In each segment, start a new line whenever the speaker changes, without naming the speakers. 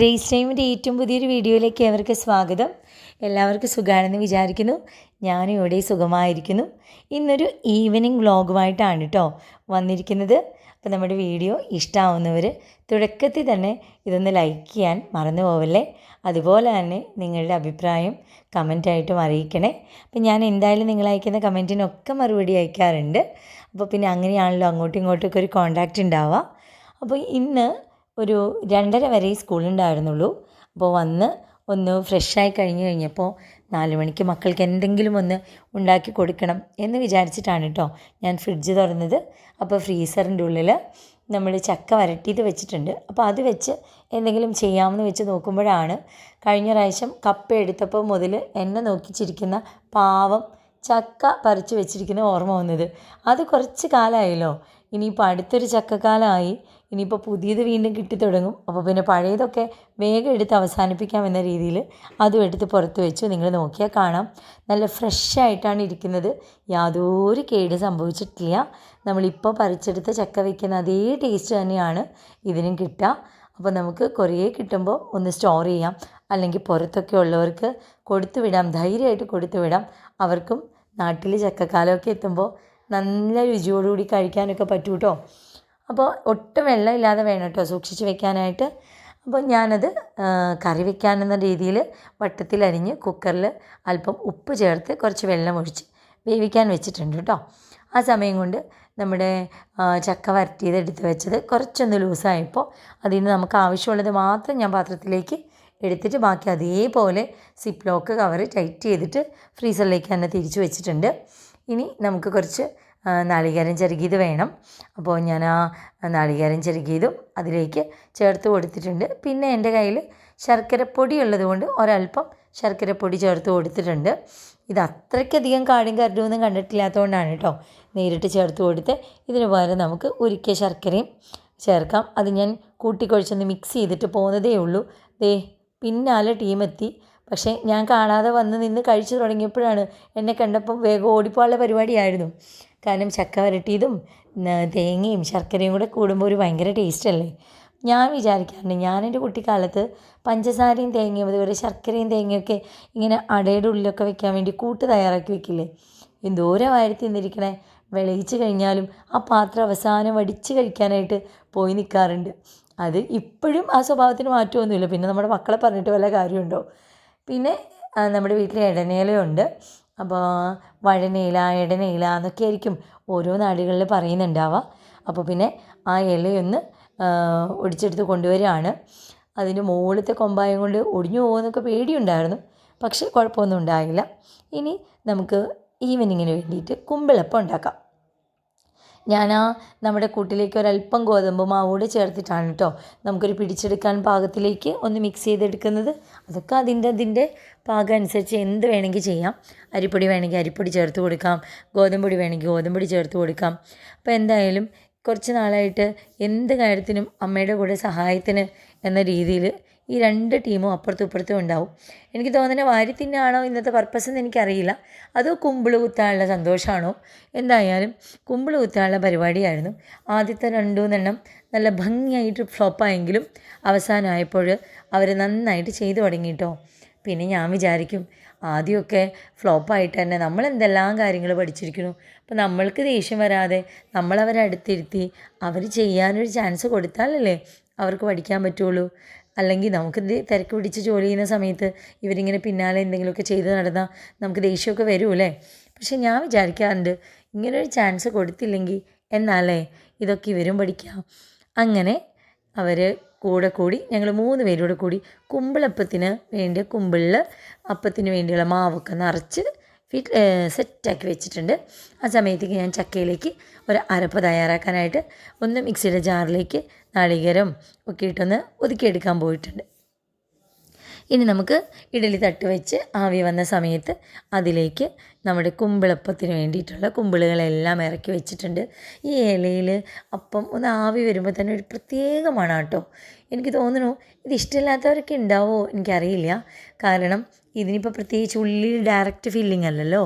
Grace ടൈമിൻ്റെ ഏറ്റവും പുതിയൊരു വീഡിയോയിലേക്ക് ഏവർക്ക് സ്വാഗതം. എല്ലാവർക്കും സുഖമാണെന്ന് വിചാരിക്കുന്നു. ഞാനും ഇവിടെ സുഖമായിരിക്കുന്നു. ഇന്നൊരു ഈവനിങ് വ്ളോഗുമായിട്ടാണ് കേട്ടോ വന്നിരിക്കുന്നത്. അപ്പോൾ നമ്മുടെ വീഡിയോ ഇഷ്ടമാവുന്നവർ തുടക്കത്തിൽ തന്നെ ഇതൊന്ന് ലൈക്ക് ചെയ്യാൻ മറന്നു പോവല്ലേ. അതുപോലെ തന്നെ നിങ്ങളുടെ അഭിപ്രായം കമൻറ്റായിട്ടും അറിയിക്കണേ. അപ്പോൾ ഞാൻ എന്തായാലും നിങ്ങൾ അയക്കുന്ന കമൻറ്റിനൊക്കെ മറുപടി അയക്കാറുണ്ട്. അപ്പോൾ പിന്നെ അങ്ങനെയാണല്ലോ അങ്ങോട്ടും ഇങ്ങോട്ടൊക്കെ ഒരു കോണ്ടാക്റ്റ് ഉണ്ടാവുക. അപ്പോൾ ഇന്ന് ഒരു 2:30 വരെ സ്കൂളുണ്ടായിരുന്നുള്ളൂ. അപ്പോൾ വന്ന് ഒന്ന് ഫ്രഷായി കഴിഞ്ഞപ്പോൾ 4 മണിക്ക് മക്കൾക്ക് എന്തെങ്കിലും ഒന്ന് ഉണ്ടാക്കി കൊടുക്കണം എന്ന് വിചാരിച്ചിട്ടാണ് കേട്ടോ ഞാൻ ഫ്രിഡ്ജ് തുറന്നത്. അപ്പോൾ ഫ്രീസറിൻ്റെ ഉള്ളിൽ നമ്മൾ ചക്ക വരട്ടിയിട്ട് വെച്ചിട്ടുണ്ട്. അപ്പോൾ അത് വെച്ച് എന്തെങ്കിലും ചെയ്യാമെന്ന് വെച്ച് നോക്കുമ്പോഴാണ് കഴിഞ്ഞ പ്രാവശ്യം കപ്പ എടുത്തപ്പോൾ മുതൽ എന്നെ നോക്കിച്ചിരിക്കുന്ന പാവം ചക്ക പറിച്ച് വെച്ചിരിക്കുന്ന ഓർമ്മ വന്നത്. അത് കുറച്ച് കാലമായല്ലോ. ഇനിയിപ്പോൾ അടുത്തൊരു ചക്കക്കാലമായി. ഇനിയിപ്പോൾ പുതിയത് വീണ്ടും കിട്ടിത്തുടങ്ങും. അപ്പോൾ പിന്നെ പഴയതൊക്കെ വേഗം എടുത്ത് അവസാനിപ്പിക്കാം എന്ന രീതിയിൽ അതും എടുത്ത് പുറത്ത് വെച്ചു. നിങ്ങൾ നോക്കിയാൽ കാണാം, നല്ല ഫ്രഷായിട്ടാണ് ഇരിക്കുന്നത്. യാതൊരു കേട് സംഭവിച്ചിട്ടില്ല. നമ്മളിപ്പോൾ പറിച്ചെടുത്ത ചക്ക വയ്ക്കുന്ന അതേ ടേസ്റ്റ് തന്നെയാണ് ഇതിനും കിട്ടുക. അപ്പോൾ നമുക്ക് കുറേ കിട്ടുമ്പോൾ ഒന്ന് സ്റ്റോർ ചെയ്യാം, അല്ലെങ്കിൽ പുറത്തൊക്കെ ഉള്ളവർക്ക് കൊടുത്തു വിടാം, ധൈര്യമായിട്ട് കൊടുത്തു വിടാം. അവർക്കും നാട്ടിൽ ചക്കക്കാലമൊക്കെ എത്തുമ്പോൾ നല്ല രുചിയോടുകൂടി കഴിക്കാനൊക്കെ പറ്റൂ കേട്ടോ. അപ്പോൾ ഒട്ടും വെള്ളമില്ലാതെ വേണം കേട്ടോ സൂക്ഷിച്ച് വെക്കാനായിട്ട്. അപ്പോൾ ഞാനത് കറി വെക്കാനെന്ന രീതിയിൽ വട്ടത്തിലരിഞ്ഞ് കുക്കറിൽ അല്പം ഉപ്പ് ചേർത്ത് കുറച്ച് വെള്ളം ഒഴിച്ച് വേവിക്കാൻ വെച്ചിട്ടുണ്ട് കേട്ടോ. ആ സമയം കൊണ്ട് നമ്മുടെ ചക്ക വരട്ടിയത് എടുത്ത് വെച്ചത് കുറച്ചൊന്ന് ലൂസായപ്പോൾ അതിൽ നിന്ന് നമുക്ക് ആവശ്യമുള്ളത് മാത്രം ഞാൻ പാത്രത്തിലേക്ക് എടുത്തിട്ട് ബാക്കി അതേപോലെ സിപ്പ് ലോക്ക് കവർ ടൈറ്റ് ചെയ്തിട്ട് ഫ്രീസറിലേക്ക് തന്നെ തിരിച്ചു വെച്ചിട്ടുണ്ട്. ഇനി നമുക്ക് കുറച്ച് നാളികേരം ചിരകിയത് വേണം. അപ്പോൾ ഞാൻ ആ നാളികേരം ചിരകിയതും അതിലേക്ക് ചേർത്ത് കൊടുത്തിട്ടുണ്ട്. പിന്നെ എൻ്റെ കയ്യിൽ ശർക്കരപ്പൊടി ഉള്ളതുകൊണ്ട് ഒരല്പം ശർക്കരപ്പൊടി ചേർത്ത് കൊടുത്തിട്ടുണ്ട്. ഇത് അത്രയ്ക്കധികം കാടും കരടുമൊന്നും കണ്ടിട്ടില്ലാത്തതുകൊണ്ടാണ് കേട്ടോ നേരിട്ട് ചേർത്ത് കൊടുത്ത്. ഇതിന് പകരം നമുക്ക് ഉരുക്കിയ ശർക്കരയും ചേർക്കാം. അത് ഞാൻ കൂട്ടിക്കുഴച്ചൊന്ന് മിക്സ് ചെയ്തിട്ട് പോകുന്നതേ ഉള്ളൂ. പിന്നാലെ ടീമെത്തി. പക്ഷേ ഞാൻ കാണാതെ വന്ന് നിന്ന് കഴിച്ചു തുടങ്ങിയപ്പോഴാണ് എന്നെ കണ്ടപ്പം വേഗം ഓടിപ്പോകാനുള്ള പരിപാടിയായിരുന്നു. കാരണം ചക്ക വരട്ടിയതും തേങ്ങയും ശർക്കരയും കൂടെ കൂടുമ്പോൾ ഒരു ഭയങ്കര ടേസ്റ്റല്ലേ. ഞാൻ വിചാരിക്കാറുണ്ട്, ഞാനെൻ്റെ കുട്ടിക്കാലത്ത് പഞ്ചസാരയും തേങ്ങയും അതുപോലെ ശർക്കരയും തേങ്ങയൊക്കെ ഇങ്ങനെ അടയുടെ ഉള്ളിലൊക്കെ വെക്കാൻ വേണ്ടി കൂട്ട് തയ്യാറാക്കി വെക്കില്ലേ. എന്തോരം വാരി തിന്നിരിക്കണേ. വിളയിച്ച് കഴിഞ്ഞാലും ആ പാത്രം അവസാനം വടിച്ച് കഴിക്കാനായിട്ട് പോയി നിൽക്കാറുണ്ട്. അത് ഇപ്പോഴും ആ സ്വഭാവത്തിന് മാറ്റമൊന്നുമില്ല. പിന്നെ നമ്മുടെ മക്കളെ പറഞ്ഞിട്ട് വല്ല കാര്യമുണ്ടോ. പിന്നെ നമ്മുടെ വീട്ടിൽ ഇടനേലയുണ്ട്. അപ്പോൾ വഴനയില, ഇടനയില എന്നൊക്കെ ആയിരിക്കും ഓരോ നാടുകളിൽ പറയുന്നുണ്ടാവുക. അപ്പോൾ പിന്നെ ആ ഇലയൊന്ന് ഒടിച്ചെടുത്ത് കൊണ്ടുവരികയാണ്. അതിൻ്റെ മുകളിലത്തെ കൊമ്പായം കൊണ്ട് ഒടിഞ്ഞു പോകുമെന്നൊക്കെ പേടിയുണ്ടായിരുന്നു. പക്ഷേ കുഴപ്പമൊന്നും ഉണ്ടായില്ല. ഇനി നമുക്ക് ഈവനിങ്ങിന് വേണ്ടിയിട്ട് കുമ്പിളപ്പം ഉണ്ടാക്കാം. ഞാൻ നമ്മുടെ കൂട്ടിലേക്ക് ഒരല്പം ഗോതമ്പ് മാവോട് ചേർത്തിട്ടാണ് കേട്ടോ നമുക്കൊരു പിടിച്ചെടുക്കാൻ പാകത്തിലേക്ക് ഒന്ന് മിക്സ് ചെയ്തെടുക്കുന്നത്. അതൊക്കെ അതിൻ്റെ പാകം അനുസരിച്ച് എന്ത് വേണമെങ്കിൽ ചെയ്യാം. അരിപ്പൊടി വേണമെങ്കിൽ അരിപ്പൊടി ചേർത്ത് കൊടുക്കാം, ഗോതമ്പൊടി വേണമെങ്കിൽ ഗോതമ്പൊടി ചേർത്ത് കൊടുക്കാം. അപ്പോൾ എന്തായാലും കുറച്ച് നാളായിട്ട് എന്ത് കാര്യത്തിനും അമ്മയുടെ കൂടെ സഹായത്തിന് എന്ന രീതിയിൽ ഈ 2 ടീമും അപ്പുറത്തും ഇപ്പുറത്തും ഉണ്ടാവും. എനിക്ക് തോന്നുന്നത് വാരി തിന്നാണോ ഇന്നത്തെ പർപ്പസ് എന്ന് എനിക്കറിയില്ല. അതോ കുമ്പിൾ കുത്താനുള്ള സന്തോഷമാണോ. എന്തായാലും കുമ്പിൾ കുത്താനുള്ള പരിപാടിയായിരുന്നു. ആദ്യത്തെ 2-3 നല്ല ഭംഗിയായിട്ട് ഫ്ലോപ്പായെങ്കിലും അവസാനമായപ്പോൾ അവർ നന്നായിട്ട് ചെയ്തു തുടങ്ങി കേട്ടോ. പിന്നെ ഞാൻ വിചാരിക്കും, ആദ്യമൊക്കെ ഫ്ലോപ്പായിട്ട് തന്നെ നമ്മൾ എന്തെല്ലാം കാര്യങ്ങൾ പഠിച്ചിരിക്കുന്നു. അപ്പോൾ നമ്മൾക്ക് ദേഷ്യം വരാതെ നമ്മളവരെ അടുത്തിരുത്തി അവർ ചെയ്യാനൊരു ചാൻസ് കൊടുത്താലല്ലേ അവർക്ക് പഠിക്കാൻ പറ്റുള്ളൂ. അല്ലെങ്കിൽ നമുക്ക് തിരക്ക് പിടിച്ച് ജോലി ചെയ്യുന്ന സമയത്ത് ഇവരിങ്ങനെ പിന്നാലെ എന്തെങ്കിലുമൊക്കെ ചെയ്ത് നടന്നാൽ നമുക്ക് ദേഷ്യമൊക്കെ വരുമല്ലേ. പക്ഷെ ഞാൻ വിചാരിക്കാറുണ്ട്, ഇങ്ങനൊരു ചാൻസ് കൊടുത്തില്ലെങ്കിൽ എന്നാലേ ഇതൊക്കെ ഇവരും പഠിക്കാം. അങ്ങനെ അവർ കൂടെ കൂടി ഞങ്ങൾ 3 പേരോട് കൂടി കുമ്പിളപ്പത്തിന് വേണ്ടിയ കുമ്പിളിൽ അപ്പത്തിന് വേണ്ടിയുള്ള മാവൊക്കെ നിറച്ച് സെറ്റാക്കി വെച്ചിട്ടുണ്ട്. ആ സമയത്തേക്ക് ഞാൻ ചക്കയിലേക്ക് ഒരു അരപ്പ് തയ്യാറാക്കാനായിട്ട് ഒന്ന് മിക്സിയുടെ ജാറിലേക്ക് നാളികേരം ഒക്കെ ഇട്ടൊന്ന് ഒതുക്കിയെടുക്കാൻ പോയിട്ടുണ്ട്. ഇനി നമുക്ക് ഇഡലി തട്ട് വെച്ച് ആവി വന്ന സമയത്ത് അതിലേക്ക് നമ്മുടെ കുമ്പിളപ്പത്തിന് വേണ്ടിയിട്ടുള്ള കുമ്പിളുകളെല്ലാം ഇറക്കി വെച്ചിട്ടുണ്ട്. ഈ ഇലയിൽ അപ്പം ഒന്ന് ആവി വരുമ്പോൾ തന്നെ ഒരു പ്രത്യേക മണം കേട്ടോ. എനിക്ക് തോന്നുന്നു ഇത് ഇഷ്ടമില്ലാത്തവരൊക്കെ ഉണ്ടാവുമോ എനിക്കറിയില്ല. കാരണം ഇതിനിപ്പോൾ പ്രത്യേകിച്ച് ഉള്ളിൽ ഡയറക്റ്റ് ഫില്ലിംഗ് അല്ലല്ലോ.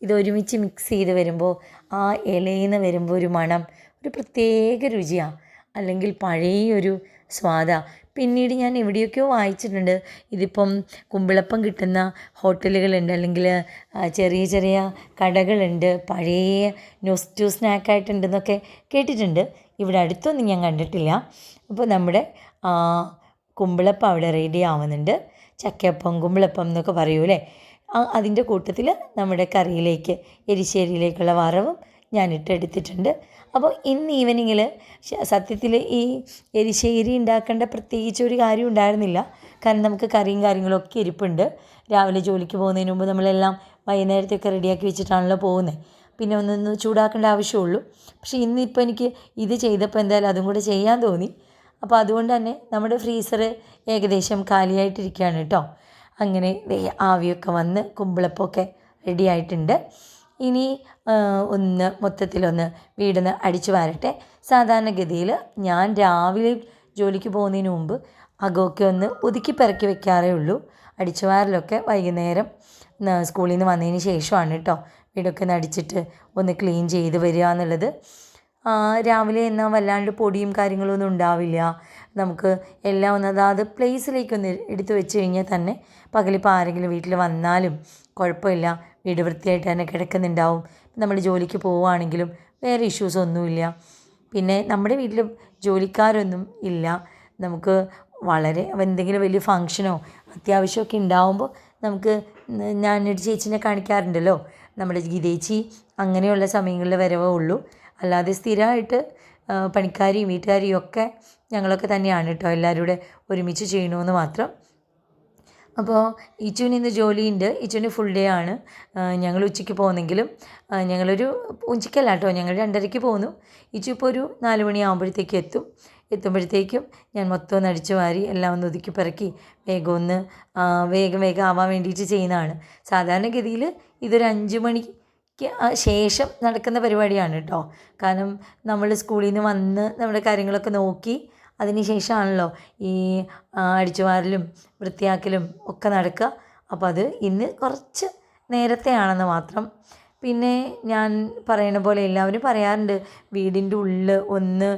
ഇത് ഒരുമിച്ച് മിക്സ് ചെയ്ത് വരുമ്പോൾ ആ ഇലയിൽ നിന്ന് വരുമ്പോൾ ഒരു മണം, ഒരു പ്രത്യേക രുചിയാണ്. അല്ലെങ്കിൽ പഴയൊരു സ്വാദാണ്. പിന്നീട് ഞാൻ എവിടെയൊക്കെയോ വായിച്ചിട്ടുണ്ട്, ഇതിപ്പം കുമ്പിളപ്പം കിട്ടുന്ന ഹോട്ടലുകളുണ്ട്, അല്ലെങ്കിൽ ചെറിയ ചെറിയ കടകളുണ്ട്, പഴയ നൊസ്റ്റു സ്നാക്കായിട്ടുണ്ടെന്നൊക്കെ കേട്ടിട്ടുണ്ട്. ഇവിടെ അടുത്തൊന്നും ഞാൻ കണ്ടിട്ടില്ല. അപ്പോൾ നമ്മുടെ കുമ്പിളപ്പം അവിടെ റെഡി ആവുന്നുണ്ട്. ചക്കയപ്പം, കുമ്പിളപ്പം എന്നൊക്കെ പറയൂലേ, അതിൻ്റെ കൂട്ടത്തിൽ നമ്മുടെ കറിയിലേക്ക് എരിശ്ശേരിയിലേക്കുള്ള വറവും ഞാൻ ഇട്ടെടുത്തിട്ടുണ്ട്. അപ്പോൾ ഇന്ന് ഈവനിങ്ങിൽ സത്യത്തിൽ ഈ എരിശ്ശേരി ഉണ്ടാക്കേണ്ട പ്രത്യേകിച്ച് ഒരു കാര്യം ഉണ്ടായിരുന്നില്ല. കാരണം നമുക്ക് കറിയും കാര്യങ്ങളൊക്കെ ഇരിപ്പുണ്ട്. രാവിലെ ജോലിക്ക് പോകുന്നതിന് മുമ്പ് നമ്മളെല്ലാം വൈകുന്നേരത്തൊക്കെ റെഡിയാക്കി വെച്ചിട്ടാണല്ലോ പോകുന്നത്. പിന്നെ ഒന്നൊന്ന് ചൂടാക്കേണ്ട ആവശ്യമുള്ളൂ. പക്ഷേ ഇന്നിപ്പോൾ എനിക്ക് ഇത് ചെയ്തപ്പോൾ എന്തായാലും അതും കൂടെ ചെയ്യാൻ തോന്നി. അപ്പോൾ അതുകൊണ്ട് തന്നെ നമ്മുടെ ഫ്രീസർ ഏകദേശം കാലിയായിട്ടിരിക്കുകയാണ് കേട്ടോ. അങ്ങനെ ആവിയൊക്കെ വന്ന് കുമ്പിളപ്പമൊക്കെ റെഡി ആയിട്ടുണ്ട്. ഇനി മൊത്തത്തിലൊന്ന് വീടൊന്ന് അടിച്ചു വാരട്ടെ. സാധാരണഗതിയിൽ ഞാൻ രാവിലെ ജോലിക്ക് പോകുന്നതിന് മുമ്പ് അകമൊക്കെ ഒന്ന് ഒതുക്കി പെറുക്കി വെക്കാറേ ഉള്ളൂ. അടിച്ചു വാരലൊക്കെ വൈകുന്നേരം സ്കൂളിൽ നിന്ന് വന്നതിന് ശേഷമാണ് കേട്ടോ. വീടൊക്കെ ഒന്ന് അടിച്ചിട്ട് ഒന്ന് ക്ലീൻ ചെയ്ത് വരിക എന്നുള്ളത്. രാവിലെ എന്നാൽ വല്ലാണ്ട് പൊടിയും കാര്യങ്ങളൊന്നും ഉണ്ടാവില്ല. നമുക്ക് എല്ലാം ഒന്ന് അതാത് പ്ലേസിലേക്കൊന്ന് എടുത്തു വെച്ച് കഴിഞ്ഞാൽ തന്നെ പകലിപ്പോൾ ആരെങ്കിലും വീട്ടിൽ വന്നാലും കുഴപ്പമില്ല, വീട് വൃത്തിയായിട്ട് തന്നെ കിടക്കുന്നുണ്ടാവും. നമ്മൾ ജോലിക്ക് പോവുകയാണെങ്കിലും വേറെ ഇഷ്യൂസൊന്നുമില്ല. പിന്നെ നമ്മുടെ വീട്ടിൽ ജോലിക്കാരൊന്നും ഇല്ല. നമുക്ക് വളരെ എന്തെങ്കിലും വലിയ ഫങ്ഷനോ അത്യാവശ്യമൊക്കെ ഉണ്ടാവുമ്പോൾ നമുക്ക് ഞാനൊരു ചേച്ചീനെ കാണിക്കാറുണ്ടല്ലോ, നമ്മുടെ ഗീതേച്ചി, അങ്ങനെയുള്ള സമയങ്ങളിൽ വരവേ ഉള്ളൂ. അല്ലാതെ സ്ഥിരമായിട്ട് പണിക്കാരിയും വീട്ടുകാരിയും ഒക്കെ ഞങ്ങളൊക്കെ തന്നെയാണ് കേട്ടോ. എല്ലാവരും കൂടെ ഒരുമിച്ച് ചെയ്യണമെന്ന് മാത്രം. അപ്പോൾ ഇച്ചുവിന് ഇന്ന് ജോലിയുണ്ട്. ഇച്ചുവിന് ഫുൾ ഡേ ആണ്. ഞങ്ങൾ ഉച്ചയ്ക്ക് പോകുന്നെങ്കിലും ഞങ്ങളൊരു ഉച്ചയ്ക്കല്ല കേട്ടോ, ഞങ്ങൾ 2:30 പോന്നു. ഇച്ചു ഇപ്പോൾ ഒരു 4 മണിയാകുമ്പോഴത്തേക്കും എത്തുമ്പോഴത്തേക്കും ഞാൻ മൊത്തം ഒന്ന് അടിച്ചു വാരി എല്ലാം ഒന്ന് ഒതുക്കി പെറുക്കി വേഗം ആവാൻ വേണ്ടിയിട്ട് ചെയ്യുന്നതാണ്. സാധാരണഗതിയിൽ ഇതൊരു 5 മണിക്ക് ശേഷം നടക്കുന്ന പരിപാടിയാണ് കേട്ടോ. കാരണം നമ്മൾ സ്കൂളിൽ നിന്ന് വന്ന് നമ്മുടെ കാര്യങ്ങളൊക്കെ നോക്കി അതിന് ശേഷമാണല്ലോ ഈ അടിച്ചുവാരലും വൃത്തിയാക്കലും ഒക്കെ നടക്കുക. അപ്പോൾ അത് ഇന്ന് കുറച്ച് നേരത്തെ ആണെന്ന് മാത്രം. പിന്നെ ഞാൻ പറയണ പോലെ എല്ലാവരും പറയാറുണ്ട് വീടിൻ്റെ ഉള്ളിൽ ഒന്ന്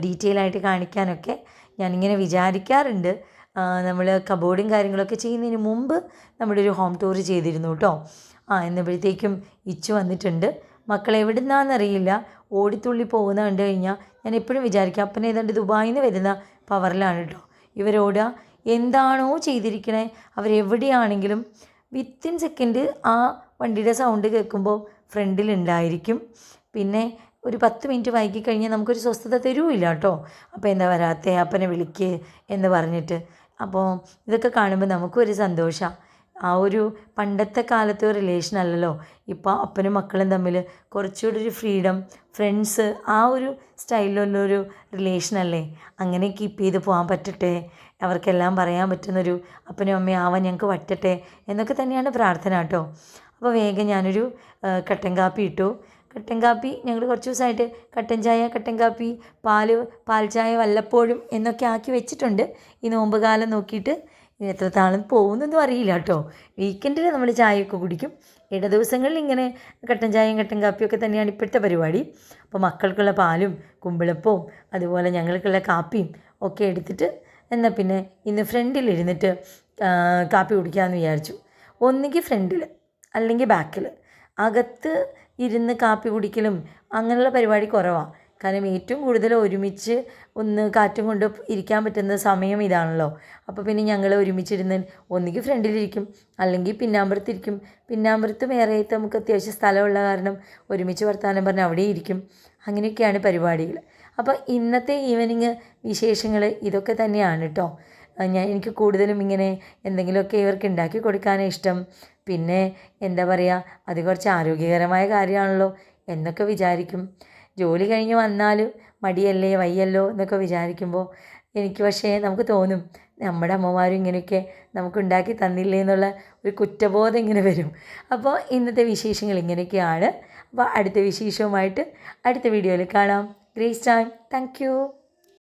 ഡീറ്റെയിൽ ആയിട്ട് കാണിക്കാനൊക്കെ. ഞാനിങ്ങനെ വിചാരിക്കാറുണ്ട്. നമ്മൾ കബോർഡും കാര്യങ്ങളൊക്കെ ചെയ്യുന്നതിന് മുമ്പ് നമ്മുടെ ഒരു ഹോം ടൂർ ചെയ്തിരുന്നു കേട്ടോ. എന്നപ്പോഴത്തേക്കും ഇച്ചു വന്നിട്ടുണ്ട്. മക്കൾ എവിടെ നിന്നാണെന്നറിയില്ല, ഓടിത്തുള്ളി പോകുന്ന കണ്ടു കഴിഞ്ഞാൽ ഞാൻ എപ്പോഴും വിചാരിക്കും അപ്പനെ ഏതാണ്ട് ദുബായിൽ നിന്ന് വരുന്ന പവറിലാണ് കേട്ടോ ഇവരോടുക. എന്താണോ ചെയ്തിരിക്കണേ അവരെവിടെയാണെങ്കിലും വിത്തിൻ സെക്കൻഡ് ആ വണ്ടിയുടെ സൗണ്ട് കേൾക്കുമ്പോൾ ഫ്രണ്ടിലുണ്ടായിരിക്കും. പിന്നെ ഒരു 10 മിനിറ്റ് വൈകി കഴിഞ്ഞാൽ നമുക്കൊരു സ്വസ്ഥത തരുമില്ല കേട്ടോ. അപ്പോൾ എന്താ വരാത്തേ, അപ്പനെ വിളിക്ക് എന്ന് പറഞ്ഞിട്ട്. അപ്പോൾ ഇതൊക്കെ കാണുമ്പോൾ നമുക്കൊരു സന്തോഷമാണ്. ആ ഒരു പണ്ടത്തെ കാലത്തെ റിലേഷൻ അല്ലല്ലോ ഇപ്പോൾ അപ്പനും മക്കളും തമ്മിൽ. കുറച്ചുകൂടി ഒരു ഫ്രീഡം, ഫ്രണ്ട്സ്, ആ ഒരു സ്റ്റൈലിലുള്ളൊരു റിലേഷനല്ലേ. അങ്ങനെ കീപ്പ് ചെയ്ത് പോകാൻ പറ്റട്ടെ, അവർക്കെല്ലാം പറയാൻ പറ്റുന്നൊരു അപ്പനും അമ്മയും ആവാൻ ഞങ്ങൾക്ക് പറ്റട്ടെ എന്നൊക്കെ തന്നെയാണ് പ്രാർത്ഥന കേട്ടോ. അപ്പോൾ വേഗം ഞാനൊരു കട്ടൻ കാപ്പി ഇട്ടു. കട്ടൻ കാപ്പി ഞങ്ങൾ കുറച്ച് ദിവസമായിട്ട് കട്ടൻ ചായ, കട്ടൻ കാപ്പി, പാൽ ചായ വല്ലപ്പോഴും എന്നൊക്കെ ആക്കി വെച്ചിട്ടുണ്ട്. ഈ നോമ്പ് കാലം നോക്കിയിട്ട് എത്ര താളം പോകുന്നൊന്നും അറിയില്ല കേട്ടോ. വീക്കെൻഡിൽ നമ്മൾ ചായയൊക്കെ കുടിക്കും. ഇട ദിവസങ്ങളിൽ ഇങ്ങനെ കട്ടൻ ചായയും കട്ടൻ കാപ്പിയൊക്കെ തന്നെയാണ് ഇപ്പോഴത്തെ പരിപാടി. അപ്പോൾ മക്കൾക്കുള്ള പാലും കുമ്പിളപ്പവും അതുപോലെ ഞങ്ങൾക്കുള്ള കാപ്പിയും ഒക്കെ എടുത്തിട്ട് എന്നാൽ പിന്നെ ഇന്ന് ഫ്രണ്ടിലിരുന്നിട്ട് കാപ്പി കുടിക്കാമെന്ന് വിചാരിച്ചു. ഒന്നുകിൽ ഫ്രണ്ടിൽ അല്ലെങ്കിൽ ബാക്കിൽ. അകത്ത് ഇരുന്ന് കാപ്പി കുടിക്കലും അങ്ങനെയുള്ള പരിപാടി കുറവാണ്. കാരണം ഏറ്റവും കൂടുതൽ ഒരുമിച്ച് ഒന്ന് കാറ്റും കൊണ്ട് ഇരിക്കാൻ പറ്റുന്ന സമയം ഇതാണല്ലോ. അപ്പോൾ പിന്നെ ഞങ്ങൾ ഒരുമിച്ചിരുന്ന് ഒന്നുകിൽ ഫ്രണ്ടിലിരിക്കും അല്ലെങ്കിൽ പിന്നാമ്പുറത്തിരിക്കും. പിന്നാമ്പുറത്ത് വേറെയായിട്ട് നമുക്ക് അത്യാവശ്യം സ്ഥലമുള്ള കാരണം ഒരുമിച്ച് വർത്താനം പറഞ്ഞ് അവിടെ ഇരിക്കും. അങ്ങനെയൊക്കെയാണ് പരിപാടികൾ. അപ്പോൾ ഇന്നത്തെ ഈവനിങ് വിശേഷങ്ങൾ ഇതൊക്കെ തന്നെയാണ് കേട്ടോ. എനിക്ക് കൂടുതലും ഇങ്ങനെ എന്തെങ്കിലുമൊക്കെ ഇവർക്ക് ഉണ്ടാക്കി കൊടുക്കാനാണ് ഇഷ്ടം. പിന്നെ എന്താ പറയുക, അത് കുറച്ച് ആരോഗ്യകരമായ കാര്യമാണല്ലോ എന്നൊക്കെ വിചാരിക്കും. ജോലി കഴിഞ്ഞ് വന്നാൽ മടിയല്ലേ വയ്യല്ലോ എന്നൊക്കെ വിചാരിക്കുമ്പോൾ എനിക്ക് പക്ഷേ നമുക്ക് തോന്നും നമ്മുടെ അമ്മമാരും ഇങ്ങനെയൊക്കെ നമുക്ക് ഉണ്ടാക്കി തന്നില്ലേ എന്നുള്ള ഒരു കുറ്റബോധം ഇങ്ങനെ വരും. അപ്പോൾ ഇന്നത്തെ വിശേഷങ്ങൾ ഇങ്ങനെയൊക്കെയാണ്. അപ്പോൾ അടുത്ത വിശേഷവുമായിട്ട് അടുത്ത വീഡിയോയിൽ കാണാം. Grace time. Thank you.